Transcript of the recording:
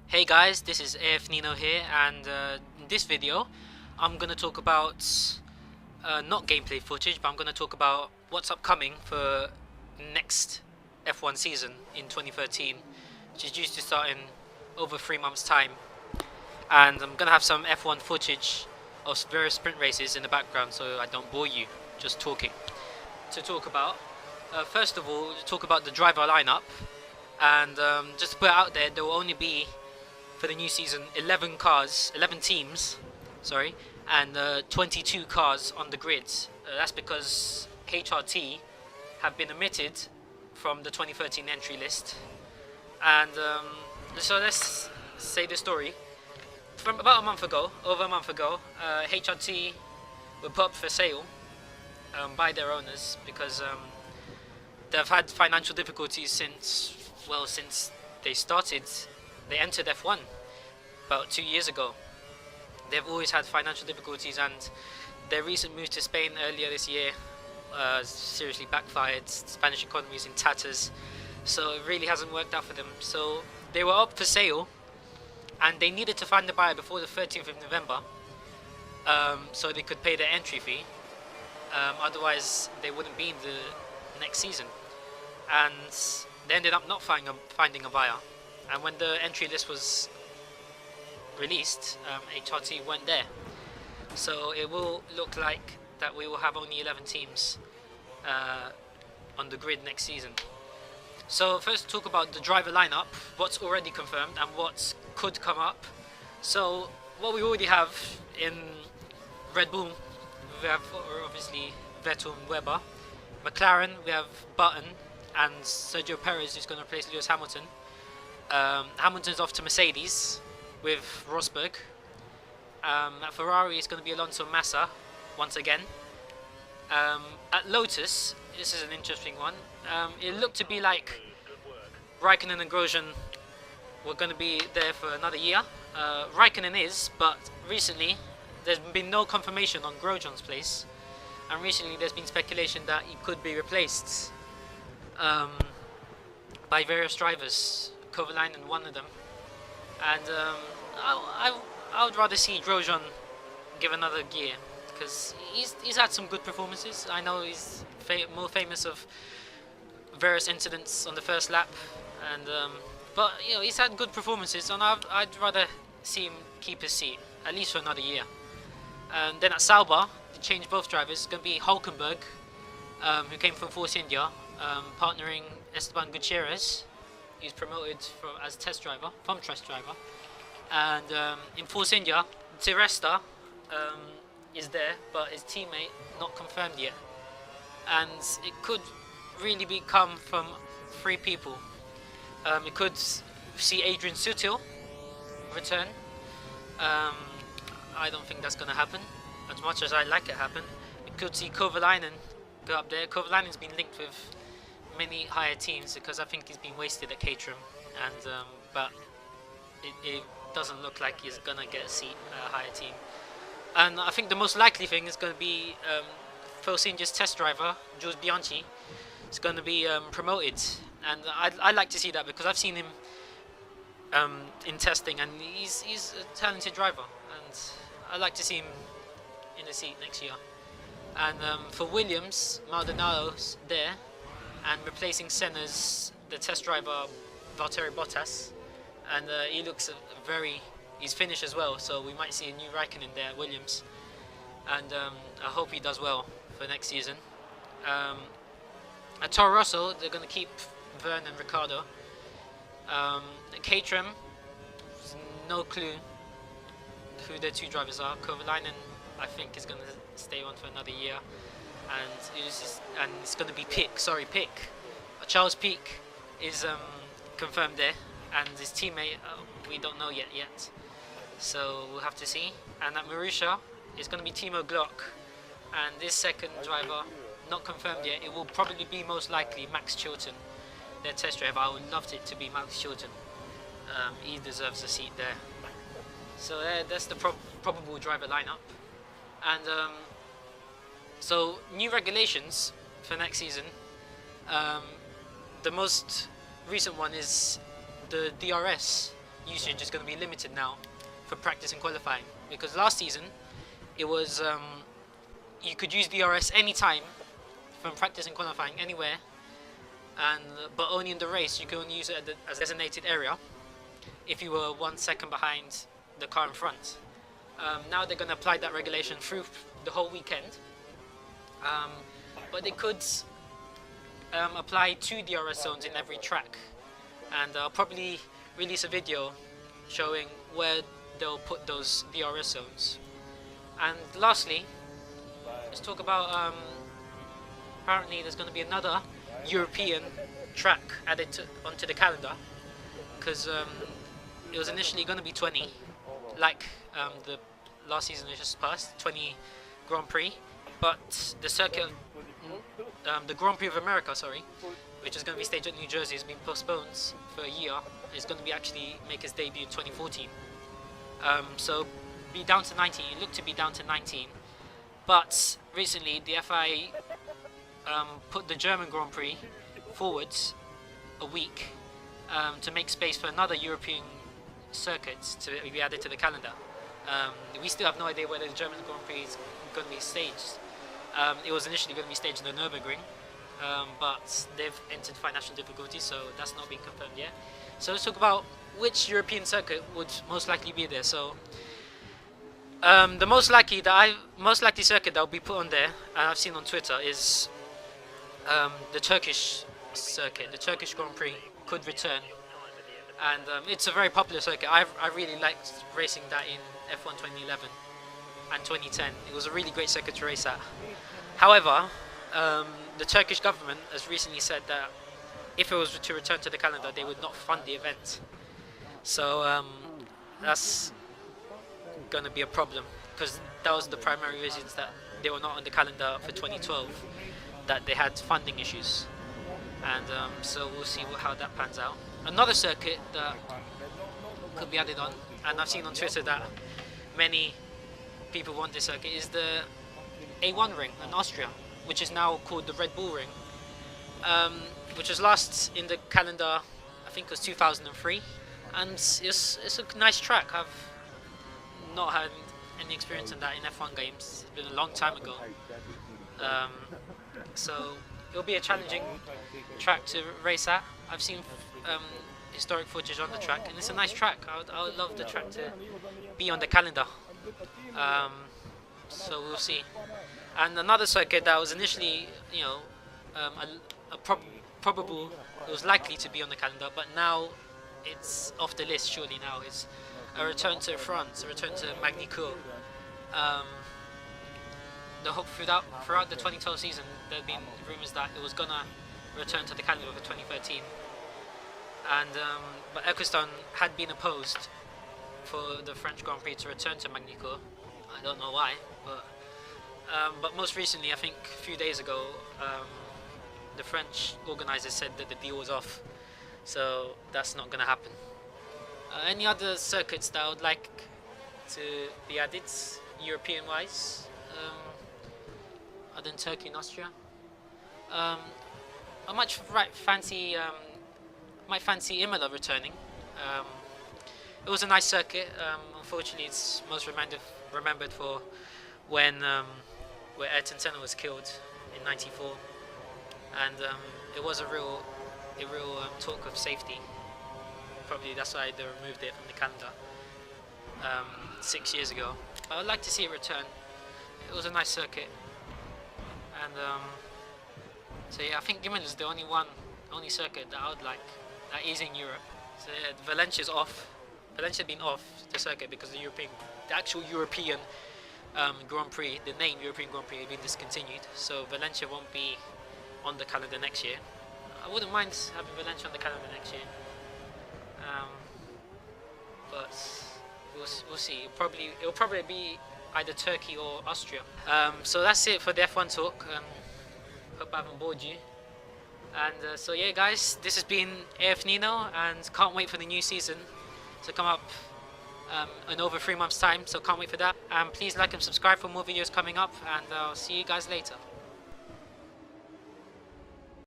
Hey guys, this is AF Nino here, and in this video I'm going to talk about not gameplay footage, but I'm going to talk about what's upcoming for next F1 season in 2013, which is due to start in over 3 months time. And I'm going to have some F1 footage of various sprint races in the background so I don't bore you just talking. To talk about, first of all, talk about the driver lineup, and just to put it out there, there will only be for the new season 11 teams, and 22 cars on the grid. That's because HRT have been omitted from the 2013 entry list. And so let's say the story. From about over a month ago, HRT were put up for sale by their owners because they've had financial difficulties since they entered F1 about 2 years ago. They've always had financial difficulties, and their recent move to Spain earlier this year seriously backfired. The Spanish economy is in tatters, so it really hasn't worked out for them. So they were up for sale, and they needed to find a buyer before the 13th of November so they could pay their entry fee. Otherwise, they wouldn't be in the next season. And they ended up not finding a buyer. And when the entry list was released, HRT weren't there. So it will look like that we will have only 11 teams on the grid next season. So first talk about the driver lineup, what's already confirmed and what could come up. So what we already have in Red Bull, we have obviously Vettel and Webber. McLaren, we have Button and Sergio Perez, who's going to replace Lewis Hamilton. Hamilton's off to Mercedes with Rosberg. At Ferrari is going to be Alonso Massa once again. At Lotus, this is an interesting one. It looked to be like Raikkonen and Grosjean were going to be there for another year. Raikkonen is, but recently there's been no confirmation on Grosjean's place, and recently there's been speculation that he could be replaced by various drivers, Kovalainen one of them, and I would rather see Grosjean give another gear because he's had some good performances. I know he's more famous of various incidents on the first lap, and but you know, he's had good performances, and I'd rather see him keep his seat at least for another year. And then at Sauber, they changed both drivers. It's going to be Hulkenberg, who came from Force India, partnering Esteban Gutierrez. He's promoted as test driver, and in Force India, Di Resta is there, but his teammate not confirmed yet, and it could really come from 3 people. It could see Adrian Sutil return. I don't think that's going to happen, as much as I'd like it to happen. We could see Kovalainen go up there. Kovalainen's been linked with many higher teams because I think he's been wasted at Caterham, and but it doesn't look like he's going to get a seat at a higher team. And I think the most likely thing is going to be Force India's test driver, Jules Bianchi, is going to be promoted, and I'd like to see that because I've seen him in testing, and he's a talented driver, and I'd like to see him in the seat next year. And for Williams, Maldonado's there, and replacing Senna's the test driver Valtteri Bottas, and he looks he's finished as well, so we might see a new Raikkonen there at Williams, and I hope he does well for next season. At Toro Rosso, they're going to keep Verne and Ricciardo. At Caterham, no clue who their 2 drivers are. Kovalainen, I think, is going to stay on for another year, and it's going to be Pick. Charles Pic is confirmed there, and his teammate we don't know yet. So we'll have to see. And at Marussia, it's going to be Timo Glock, and this second driver not confirmed yet. It will probably be most likely Max Chilton, their test driver. I would love it to be Max Chilton. He deserves a seat there. So that's the probable driver lineup. And so new regulations for next season. The most recent one is the DRS, usage is going to be limited now for practice and qualifying, because last season it was you could use DRS anytime from practice and qualifying anywhere, and but only in the race you can only use it at as a designated area if you were 1 second behind the car in front. Now they're going to apply that regulation through the whole weekend, but they could apply 2 DRS zones in every track, and I'll probably release a video showing where they'll put those DRS zones. And lastly, let's talk about apparently there's going to be another European track added onto the calendar, because it was initially going to be 20, like the last season that just passed, 20 Grand Prix, but the circuit, the Grand Prix of America, sorry, which is going to be staged at New Jersey, has been postponed for a year. It's going to be actually make its debut in 2014. So be down to 19. It looked to be down to 19, but recently the FIA put the German Grand Prix forwards a week to make space for another European circuit to be added to the calendar. We still have no idea whether the German Grand Prix is going to be staged. It was initially going to be staged in the Nürburgring, but they've entered financial difficulties, so that's not been confirmed yet. So let's talk about which European circuit would most likely be there. So the most likely circuit that will be put on there, and I've seen on Twitter, is the Turkish circuit. The Turkish Grand Prix could return, and it's a very popular circuit. I really liked racing that in F1 2011 and 2010. It was a really great circuit to race at. However, the Turkish government has recently said that if it was to return to the calendar, they would not fund the event. So that's going to be a problem, because that was the primary reasons that they were not on the calendar for 2012, that they had funding issues. And so we'll see how that pans out. Another circuit that could be added on, and I've seen on Twitter that many people want this circuit, is the A1 ring in Austria, which is now called the Red Bull ring, which was last in the calendar, I think it was 2003, and it's a nice track. I've not had any experience in that in F1 games. It's been a long time ago, so it'll be a challenging track to race at. I've seen historic footage on the track, and it's a nice track. I would love the track to be on the calendar, so we'll see. And another circuit that was initially, you know, probable, it was likely to be on the calendar, but now it's off the list. Surely now is a return to France, a return to Magny-Cours. Throughout the 2012 season, there had been rumours that it was gonna return to the calendar for 2013, and but Ecclestone had been opposed for the French Grand Prix to return to Magny-Cours. I don't know why, but most recently, I think a few days ago, the French organisers said that the deal was off, so that's not going to happen. Any other circuits that I would like to be added, European-wise, other than Turkey and Austria? I might fancy Imola returning. It was a nice circuit. Unfortunately, it's most remembered for when where Ayrton Senna was killed in '94, and it was a real talk of safety. Probably that's why they removed it from the calendar 6 years ago. I would like to see it return. It was a nice circuit, and so yeah, I think Imola is the only circuit that I would like that is in Europe. So yeah, Valencia's off. Valencia's been off the circuit because the actual European Grand Prix, the name European Grand Prix, has been discontinued. So Valencia won't be on the calendar next year. I wouldn't mind having Valencia on the calendar next year, but we'll see. It'll probably be either Turkey or Austria. So that's it for the F1 talk. Hope I haven't bored you. And so yeah, guys, this has been AF Nino, and can't wait for the new season to come up in over 3 months' time. So can't wait for that. Please like and subscribe for more videos coming up, and I'll see you guys later.